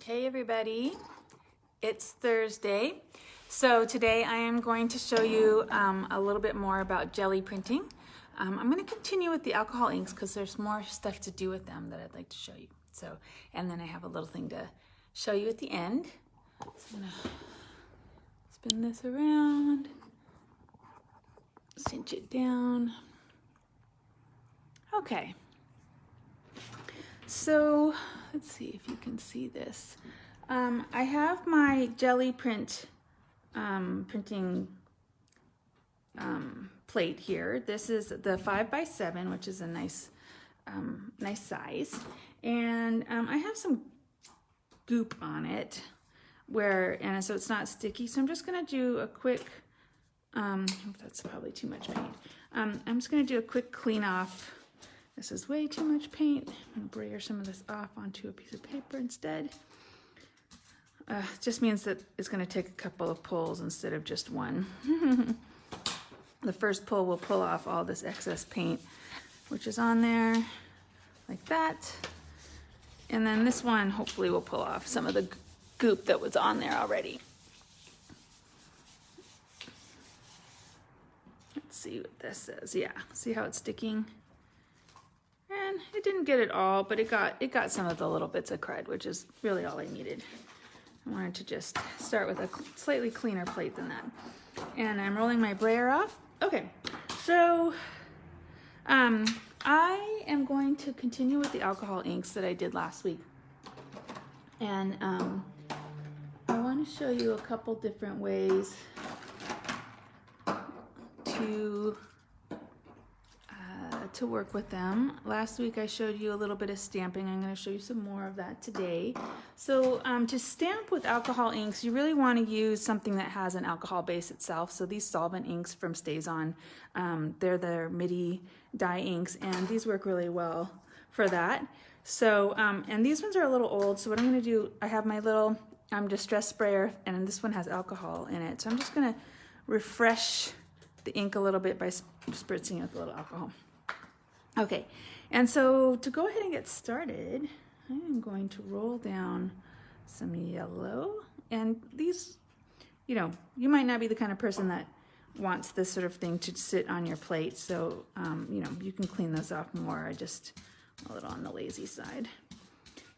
Okay, everybody, it's Thursday. So today I am going to show you a little bit more about jelly printing. I'm going to continue with the alcohol inks because there's more stuff to do with them that I'd like to show you. So, and then I have a little thing to show you at the end. So I'm going to spin this around, cinch it down. Okay. So let's see if you can see this. I have my jelly print printing plate here. This is the 5x7, which is a nice size, and I have some goop on it and so it's not sticky. So I'm just gonna do a quick. That's probably too much paint. I'm just gonna do a quick clean off. This is way too much paint. I'm gonna brayer some of this off onto a piece of paper instead. It just means that it's gonna take a couple of pulls instead of just one. The first pull will pull off all this excess paint, which is on there, like that. And then this one hopefully will pull off some of the goop that was on there already. Let's see what this says. Yeah, see how it's sticking? And it didn't get it all, but it got some of the little bits of crud, which is really all I needed. I wanted to just start with a slightly cleaner plate than that. And I'm rolling my brayer off. Okay, so I am going to continue with the alcohol inks that I did last week. And I want to show you a couple different ways to work with them. Last week I showed you a little bit of stamping. I'm going to show you some more of that today. So to stamp with alcohol inks, you really want to use something that has an alcohol base itself. So these solvent inks from StazOn, they're their MIDI dye inks, and these work really well for that. So and these ones are a little old, so what I'm going to do, I have my little distress sprayer, and this one has alcohol in it. So I'm just going to refresh the ink a little bit by spritzing it with a little alcohol. Okay, and so to go ahead and get started, I am going to roll down some yellow. And these, you might not be the kind of person that wants this sort of thing to sit on your plate, so, you can clean those off more. I just a little on the lazy side.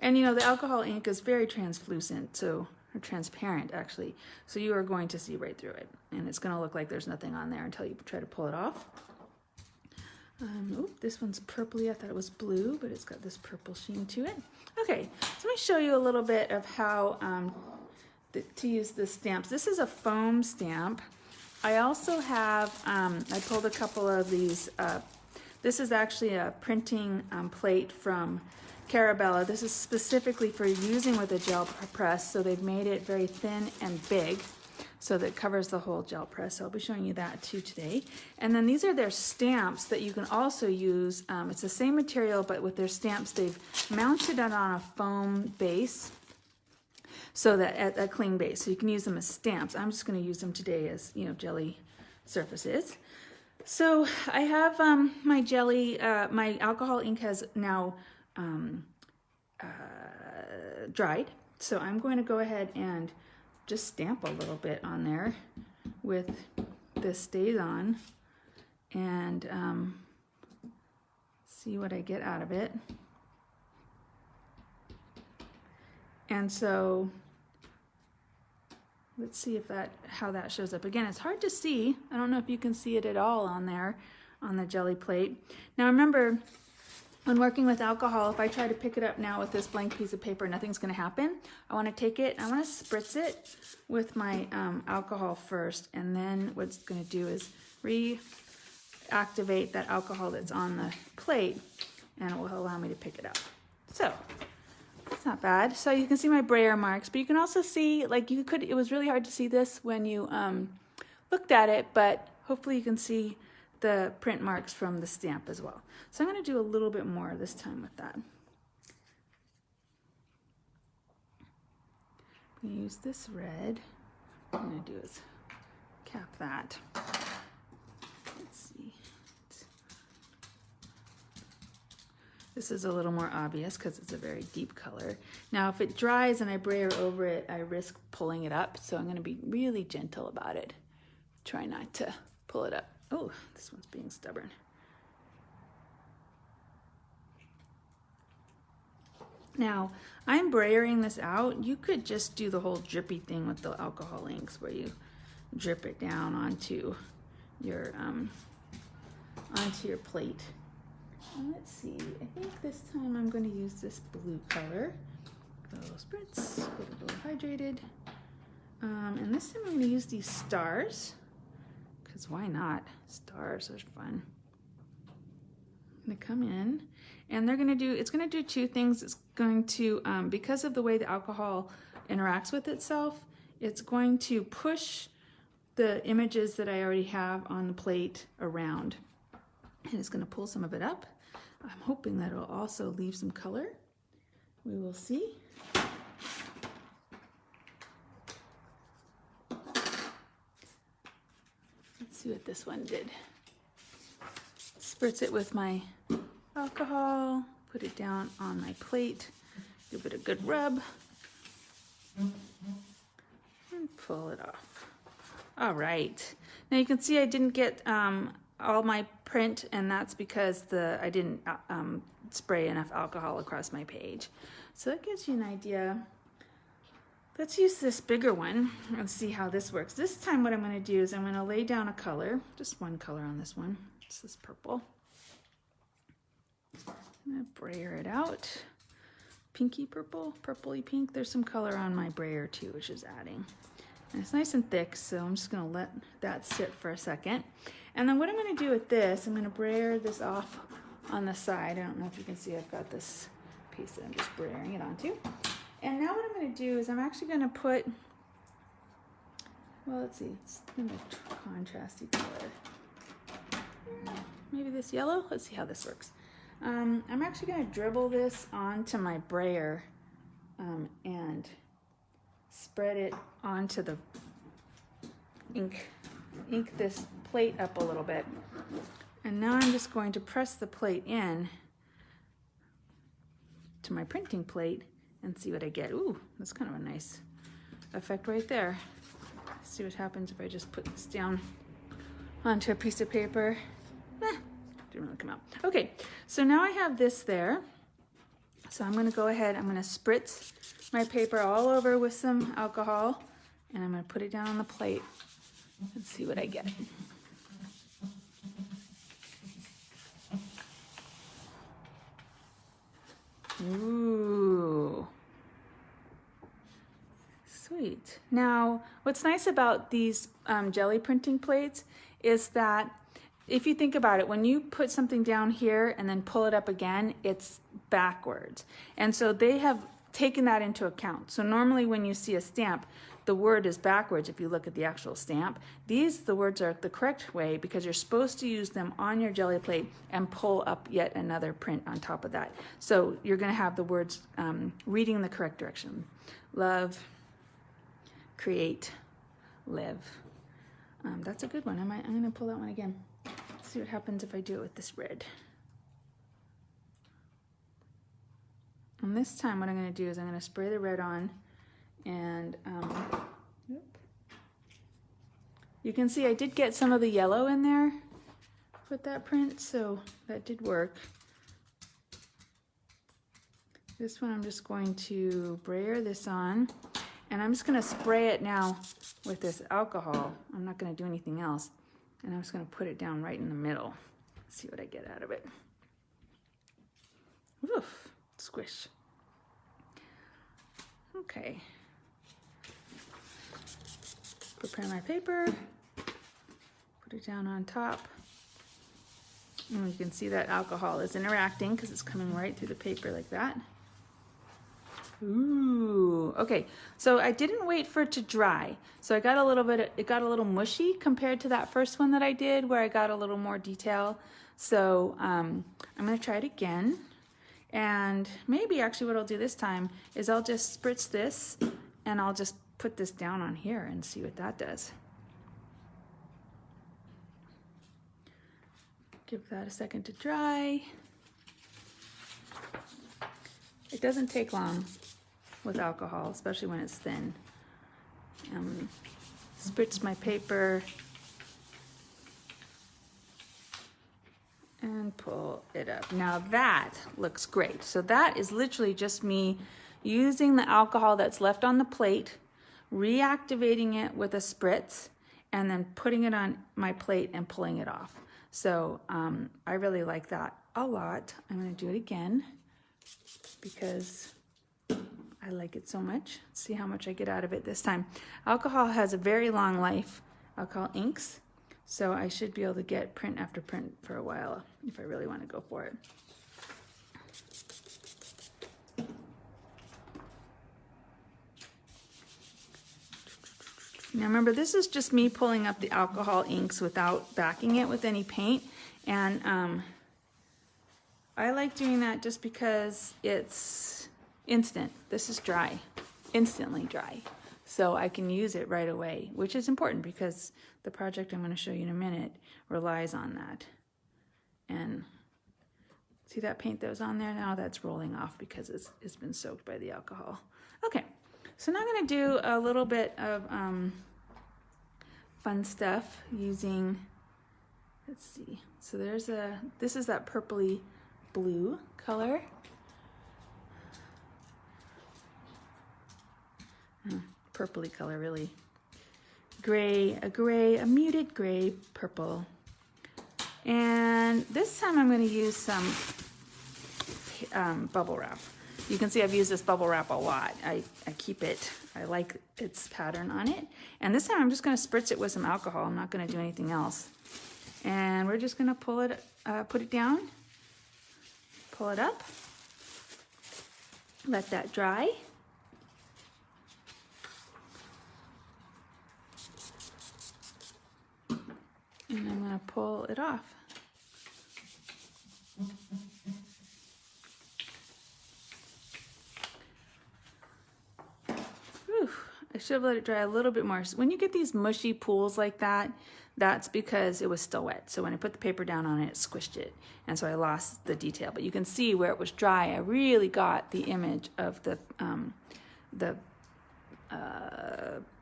And, the alcohol ink is very translucent, or transparent, actually, so you are going to see right through it. And it's going to look like there's nothing on there until you try to pull it off. This one's purpley. I thought it was blue, but it's got this purple sheen to it. Okay, so let me show you a little bit of how to use the stamps. This is a foam stamp. I also have, I pulled a couple of these. This is actually a printing plate from Carabella. This is specifically for using with a gel press, so they've made it very thin and big, so that covers the whole gel press. So I'll be showing you that too today. And then these are their stamps that you can also use. It's the same material, but with their stamps, they've mounted it on a foam base, so that at a cling base, so you can use them as stamps. I'm just going to use them today as jelly surfaces. So I have my jelly. My alcohol ink has now dried. So I'm going to go ahead and just stamp a little bit on there with this StazOn and see what I get out of it. And so let's see how that shows up. Again, it's hard to see. I don't know if you can see it at all on there on the jelly plate. Now remember, when working with alcohol, if I try to pick it up now with this blank piece of paper, nothing's going to happen. I want to take it, I want to spritz it with my alcohol first, and then what it's going to do is reactivate that alcohol that's on the plate, and it will allow me to pick it up. So it's not bad. So you can see my brayer marks, but you can also see, it was really hard to see this when you looked at it, but hopefully you can see the print marks from the stamp as well. So I'm going to do a little bit more this time with that. I'm going to use this red. What I'm going to do is cap that. Let's see. This is a little more obvious because it's a very deep color. Now, if it dries and I brayer over it, I risk pulling it up. So I'm going to be really gentle about it. Try not to pull it up. Oh, this one's being stubborn. Now, I'm brayering this out. You could just do the whole drippy thing with the alcohol inks where you drip it down onto your plate. Let's see, I think this time I'm going to use this blue color. A little spritz, get a little hydrated. And this time I'm going to use these stars, because why not? Stars are fun. I'm going to come in, and it's going to do two things. It's going to, because of the way the alcohol interacts with itself, it's going to push the images that I already have on the plate around. And it's going to pull some of it up. I'm hoping that it'll also leave some color. We will see. Let's see what this one did. Spritz it with my alcohol, put it down on my plate, give it a good rub, and pull it off. All right. Now you can see I didn't get all my print, and that's because I didn't spray enough alcohol across my page. So that gives you an idea. Let's use this bigger one and see how this works. This time what I'm going to do is I'm going to lay down a color, just one color on this one. It's this purple. I'm going to brayer it out. Pinky purple, purpley pink. There's some color on my brayer too, which is adding. And it's nice and thick, so I'm just going to let that sit for a second. And then what I'm going to do with this, I'm going to brayer this off on the side. I don't know if you can see, I've got this piece that I'm just brayering it onto. And now what I'm going to do is I'm actually going to put, well, let's see, it's kind of a contrasty color. Maybe this yellow? Let's see how this works. I'm actually going to dribble this onto my brayer and spread it onto the ink this plate up a little bit. And now I'm just going to press the plate in to my printing plate and see what I get. Ooh, that's kind of a nice effect right there. Let's see what happens if I just put this down onto a piece of paper. Didn't really come out. Okay, so now I have this there. So I'm going to go ahead, I'm going to spritz my paper all over with some alcohol, and I'm going to put it down on the plate and see what I get. Ooh. Sweet. Now, what's nice about these Geli printing plates is that if you think about it, when you put something down here and then pull it up again, it's backwards. And so they have taken that into account. So normally when you see a stamp, the word is backwards if you look at the actual stamp. The words are the correct way because you're supposed to use them on your Geli plate and pull up yet another print on top of that. So you're going to have the words reading in the correct direction. Love, create, live. That's a good one. I'm going to pull that one again. See what happens if I do it with this red. And this time what I'm going to do is I'm going to spray the red on, and you can see I did get some of the yellow in there with that print, so that did work. This one I'm just going to brayer this on, and I'm just going to spray it now with this alcohol. I'm not going to do anything else. And I'm just going to put it down right in the middle. See what I get out of it. Oof, squish. Okay. Prepare my paper. Put it down on top. And you can see that alcohol is interacting because it's coming right through the paper like that. Ooh, okay. So I didn't wait for it to dry. So I got a little bit, it got a little mushy compared to that first one that I did where I got a little more detail. So I'm going to try it again. And maybe actually what I'll do this time is I'll just spritz this and I'll just put this down on here and see what that does. Give that a second to dry. It doesn't take long with alcohol, especially when it's thin. Spritz my paper and pull it up. Now that looks great. So that is literally just me using the alcohol that's left on the plate, reactivating it with a spritz, and then putting it on my plate and pulling it off. So I really like that a lot. I'm gonna do it again because I like it so much. Let's see how much I get out of it this time. Alcohol has a very long life, alcohol inks, so I should be able to get print after print for a while if I really want to go for it. Now remember, this is just me pulling up the alcohol inks without backing it with any paint, and I like doing that just because it's instant. This is dry, instantly dry. So I can use it right away, which is important because the project I'm going to show you in a minute relies on that. And see that paint that was on there? Now that's rolling off because it's been soaked by the alcohol. Okay, so now I'm going to do a little bit of fun stuff using, let's see. So this is that purpley blue color. Purpley color, really. A muted gray purple. And this time I'm going to use some bubble wrap. You can see I've used this bubble wrap a lot. I keep it, I like its pattern on it. And this time I'm just going to spritz it with some alcohol. I'm not going to do anything else. And we're just going to pull it, put it down, pull it up, let that dry. And I'm going to pull it off. Whew, I should have let it dry a little bit more. So when you get these mushy pools like that, that's because it was still wet. So when I put the paper down on it, it squished it. And so I lost the detail. But you can see where it was dry, I really got the image of the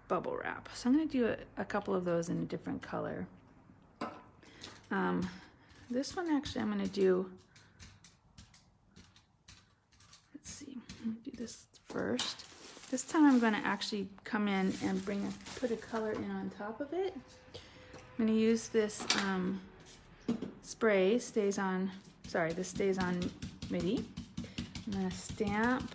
bubble wrap. So I'm going to do a couple of those in a different color. This one actually I'm going to do, let's see, I'm going to do this first. This time I'm going to actually come in and put a color in on top of it. I'm going to use this spray, this stays on MIDI. I'm going to stamp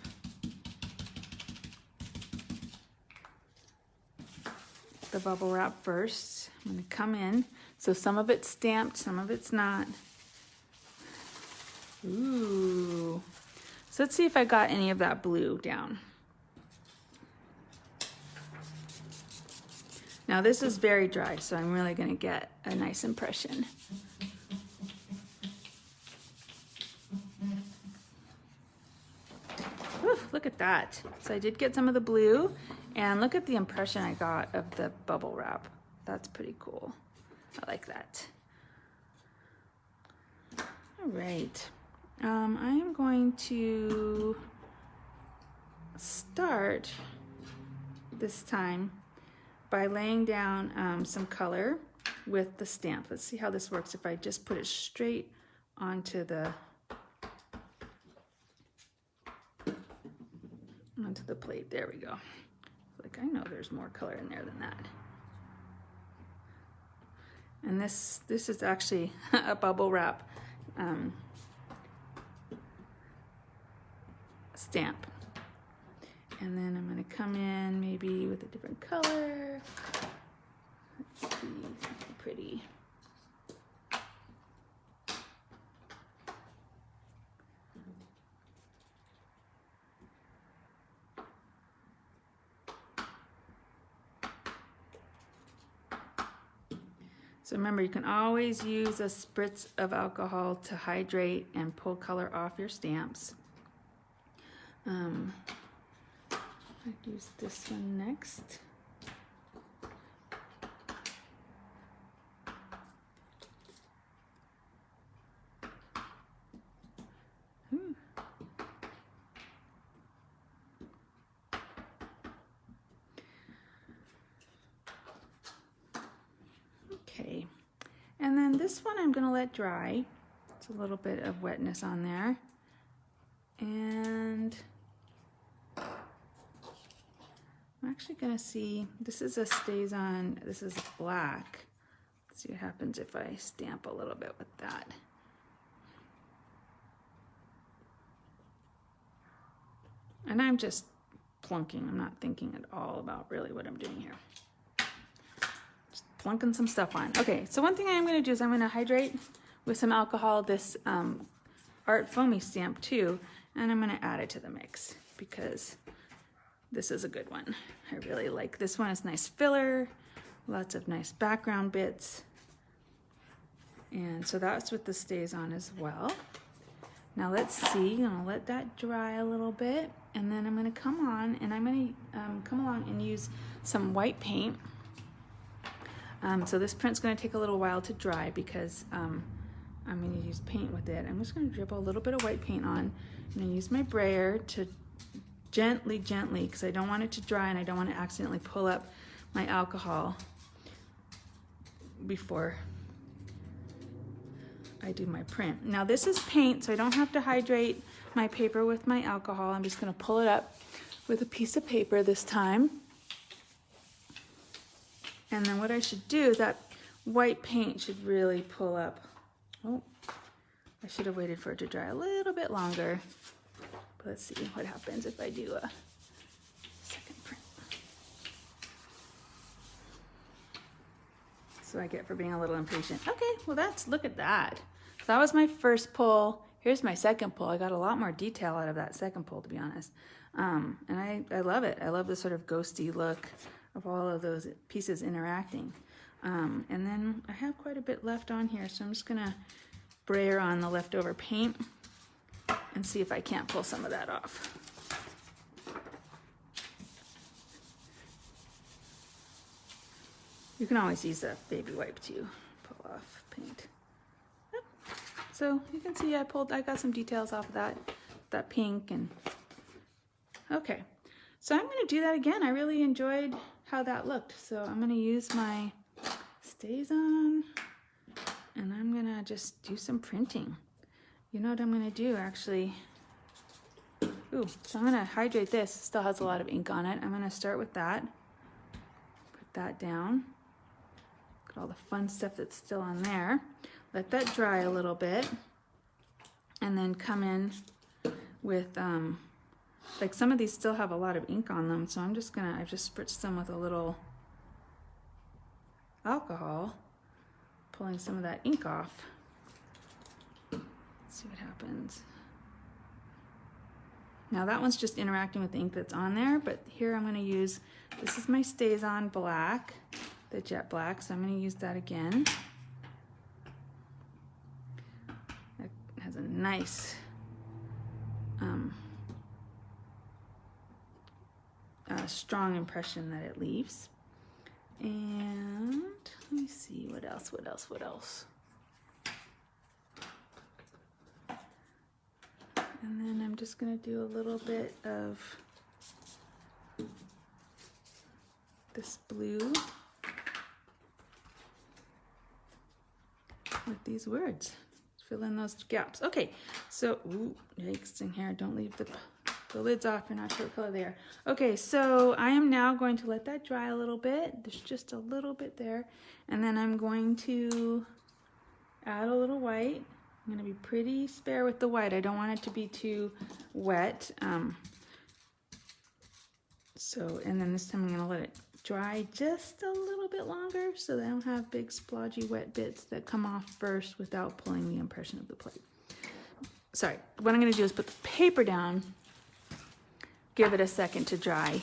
the bubble wrap first. I'm going to come in. So some of it's stamped, some of it's not. Ooh. So let's see if I got any of that blue down. Now this is very dry, so I'm really going to get a nice impression. Whew, look at that. So I did get some of the blue, and look at the impression I got of the bubble wrap. That's pretty cool. I like that. All right. I am going to start this time by laying down some color with the stamp. Let's see how this works if I just put it straight onto the plate. There we go. Like, I know there's more color in there than that. And this is actually a bubble wrap stamp. And then I'm going to come in maybe with a different color. Let's see, something pretty. So remember, you can always use a spritz of alcohol to hydrate and pull color off your stamps. I'd use this one next. Okay, and then this one I'm gonna let dry. It's a little bit of wetness on there. And I'm actually gonna see, this is a stays on, this is black. Let's see what happens if I stamp a little bit with that. And I'm just plunking, I'm not thinking at all about really what I'm doing here. Just plunking some stuff on. Okay, so one thing I'm gonna do is I'm gonna hydrate with some alcohol this Art Foamy stamp too, and I'm gonna add it to the mix because this is a good one. I really like this one. It's nice filler, lots of nice background bits. And so that's what this stays on as well. Now let's see, I'm gonna let that dry a little bit, and then I'm gonna come on and I'm gonna come along and use some white paint. So this print's gonna take a little while to dry because I'm gonna use paint with it. I'm just gonna dribble a little bit of white paint on. I'm gonna use my brayer to gently, because I don't want it to dry and I don't want to accidentally pull up my alcohol before I do my print. Now this is paint, so I don't have to hydrate my paper with my alcohol. I'm just gonna pull it up with a piece of paper this time. And then what I should do, that white paint should really pull up. Oh, I should have waited for it to dry a little bit longer. But let's see what happens if I do a second print. So I get for being a little impatient. Okay, well look at that. So that was my first pull. Here's my second pull. I got a lot more detail out of that second pull, to be honest. And I love it. I love the sort of ghosty look of all of those pieces interacting. And then I have quite a bit left on here, so I'm just gonna brayer on the leftover paint and see if I can't pull some of that off. You can always use a baby wipe to pull off paint. Yep. So you can see I got some details off of that pink and okay. So I'm gonna do that again. I really enjoyed how that looked. So I'm gonna use my stays on and I'm gonna just do some printing. You know what I'm gonna do actually? Ooh, so I'm gonna hydrate this. It still has a lot of ink on it. I'm gonna start with that. Put that down. Look at all the fun stuff that's still on there. Let that dry a little bit. And then come in with, like some of these still have a lot of ink on them. So I've just spritzed them with a little alcohol, pulling some of that ink off. See what happens. Now that one's just interacting with the ink that's on there, but here I'm going to use, this is my Stays On Black, the jet black, so I'm going to use that again. It has a nice strong impression that it leaves. And let me see, what else? And then I'm just gonna do a little bit of this blue with these words. Fill in those gaps. Okay, so, ooh, yikes in here. Don't leave the lids off. You're not sure what color they are. Okay, so I am now going to let that dry a little bit. There's just a little bit there. And then I'm going to add a little white. I'm gonna be pretty spare with the white. I don't want it to be too wet. And then this time I'm gonna let it dry just a little bit longer so that I don't have big splodgy wet bits that come off first without pulling the impression of the plate. Sorry, what I'm gonna do is put the paper down, give it a second to dry.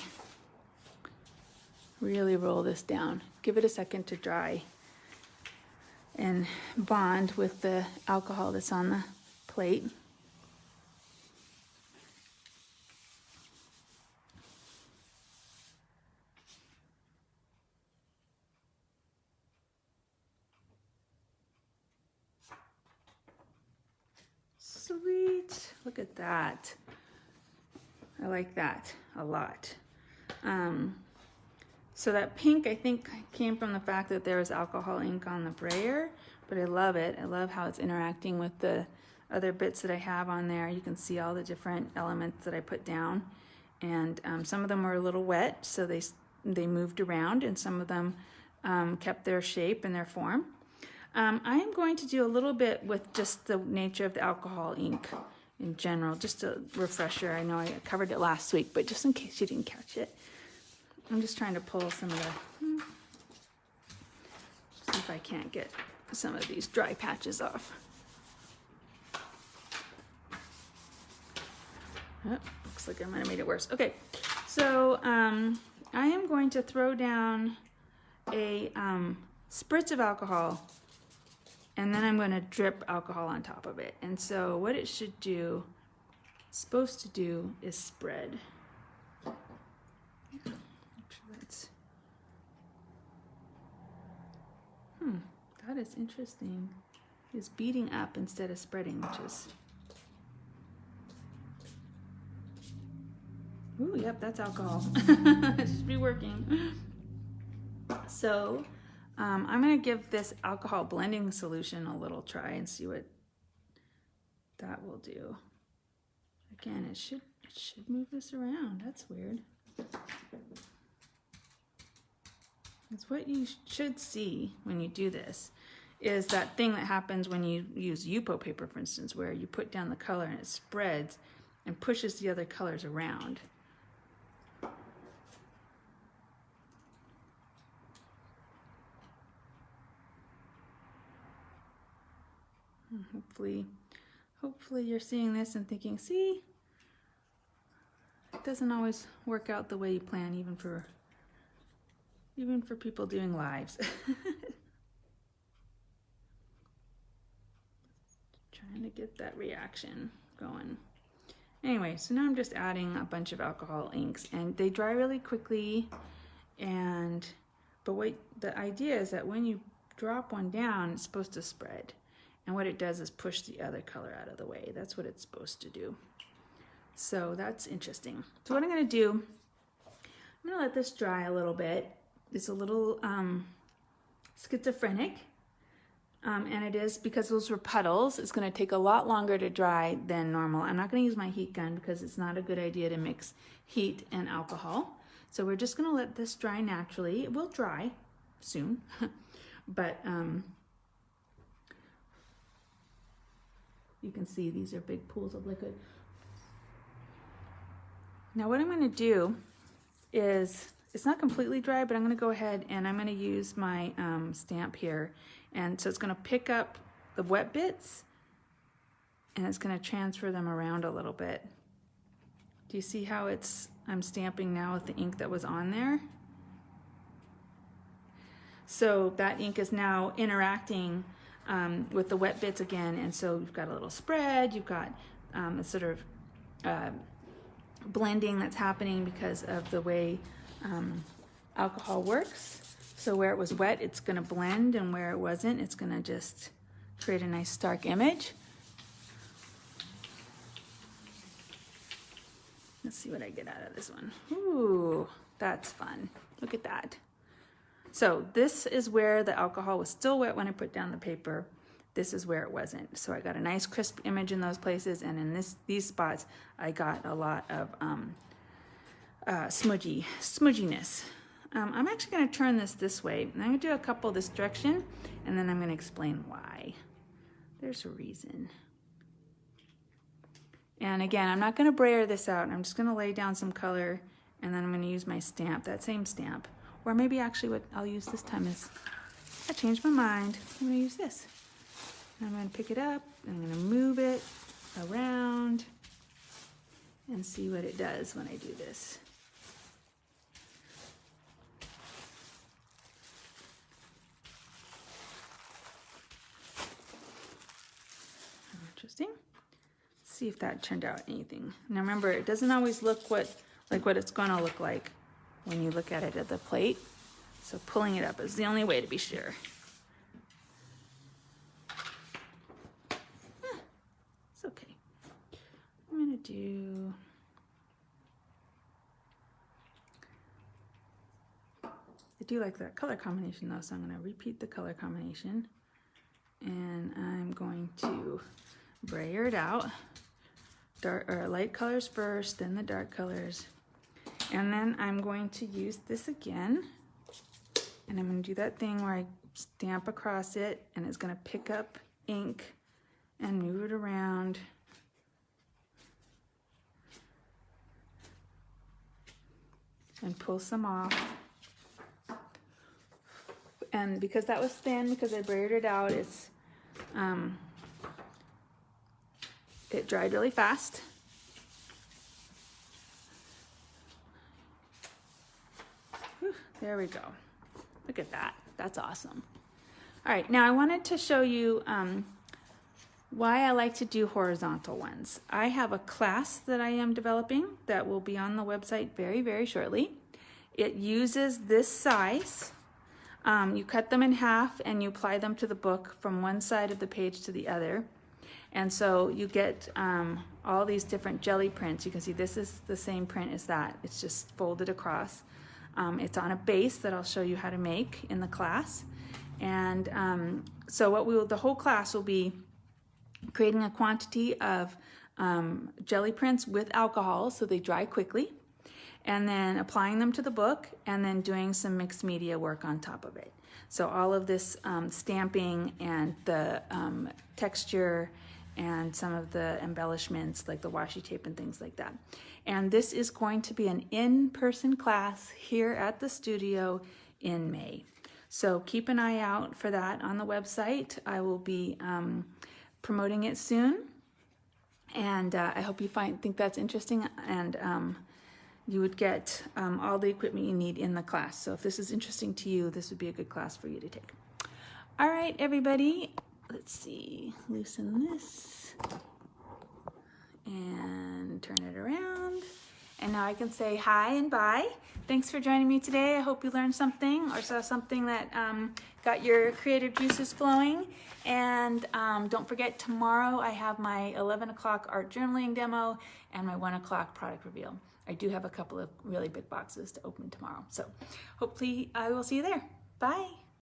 Really roll this down, give it a second to dry and bond with the alcohol that's on the plate. Sweet, look at that. I like that a lot. So that pink, I think, came from the fact that there was alcohol ink on the brayer, but I love it. I love how it's interacting with the other bits that I have on there. You can see all the different elements that I put down. And some of them were a little wet, so they moved around, and some of them kept their shape and their form. I am going to do a little bit with just the nature of the alcohol ink in general, just a refresher. I know I covered it last week, but just in case you didn't catch it. I'm just trying to pull some of the, see if I can't get some of these dry patches off. Oh, looks like I might have made it worse. Okay, so I am going to throw down a spritz of alcohol, and then I'm going to drip alcohol on top of it. And so what it should do, supposed to do, is spread. That is interesting. It's beating up instead of spreading, which is... Ooh, yep, that's alcohol. It should be working. So I'm going to give this alcohol blending solution a little try and see what that will do. Again, it should move this around. That's weird. It's what you should see when you do this, is that thing that happens when you use Yupo paper, for instance, where you put down the color and it spreads and pushes the other colors around. Hopefully you're seeing this and thinking, see, it doesn't always work out the way you plan, even for people doing lives. Trying to get that reaction going. Anyway, so now I'm just adding a bunch of alcohol inks, and they dry really quickly. But what the idea is that when you drop one down, it's supposed to spread. And what it does is push the other color out of the way. That's what it's supposed to do. So that's interesting. So what I'm going to do, I'm going to let this dry a little bit. It's a little schizophrenic. And it is, because those were puddles, it's going to take a lot longer to dry than normal. I'm not going to use my heat gun because it's not a good idea to mix heat and alcohol. So we're just going to let this dry naturally. It will dry soon, but you can see these are big pools of liquid. Now what I'm going to do is, it's not completely dry, but I'm going to go ahead and I'm going to use my stamp here. And so it's going to pick up the wet bits and it's going to transfer them around a little bit. Do you see how I'm stamping now with the ink that was on there? So that ink is now interacting with the wet bits again, and so you've got a little spread, you've got a sort of blending that's happening because of the way alcohol works. So where it was wet, it's going to blend, and where it wasn't, it's going to just create a nice stark image. Let's see what I get out of this one. Ooh, that's fun. Look at that. So this is where the alcohol was still wet when I put down the paper. This is where it wasn't. So I got a nice crisp image in those places, and in these spots, I got a lot of smudginess. I'm actually going to turn this way, and I'm going to do a couple this direction, and then I'm going to explain why. There's a reason. And again, I'm not going to brayer this out. I'm just going to lay down some color, and then I'm going to use my stamp, that same stamp. Or maybe actually what I'll use this time is, I changed my mind. I'm going to use this. I'm going to pick it up, and I'm going to move it around and see what it does when I do this. Interesting. Let's see if that turned out anything. Now remember, it doesn't always look like what it's going to look like when you look at it at the plate. So pulling it up is the only way to be sure. It's okay. I'm going to do I do like that color combination though, so I'm going to repeat the color combination. And I'm going to brayer it out. Light colors first, then the dark colors. And then I'm going to use this again. And I'm going to do that thing where I stamp across it and it's going to pick up ink and move it around. And pull some off. And because that was thin, because I brayered it out, it dried really fast. Whew, there we go. Look at that. That's awesome. All right, now I wanted to show you why I like to do horizontal ones. I have a class that I am developing that will be on the website very, very shortly. It uses this size. You cut them in half and you apply them to the book from one side of the page to the other. And so you get all these different jelly prints. You can see this is the same print as that. It's just folded across. It's on a base that I'll show you how to make in the class. And so the whole class will be creating a quantity of jelly prints with alcohol so they dry quickly, and then applying them to the book, and then doing some mixed media work on top of it. So all of this stamping and the texture and some of the embellishments like the washi tape and things like that. And this is going to be an in-person class here at the studio in May. So keep an eye out for that on the website. I will be promoting it soon, and I hope you think that's interesting, and you would get all the equipment you need in the class. So if this is interesting to you, this would be a good class for you to take. All right, everybody, let's see, loosen this and turn it around. And now I can say hi and bye. Thanks for joining me today. I hope you learned something or saw something that got your creative juices flowing. And don't forget, tomorrow I have my 11 o'clock art journaling demo and my 1 o'clock product reveal. I do have a couple of really big boxes to open tomorrow. So hopefully I will see you there. Bye.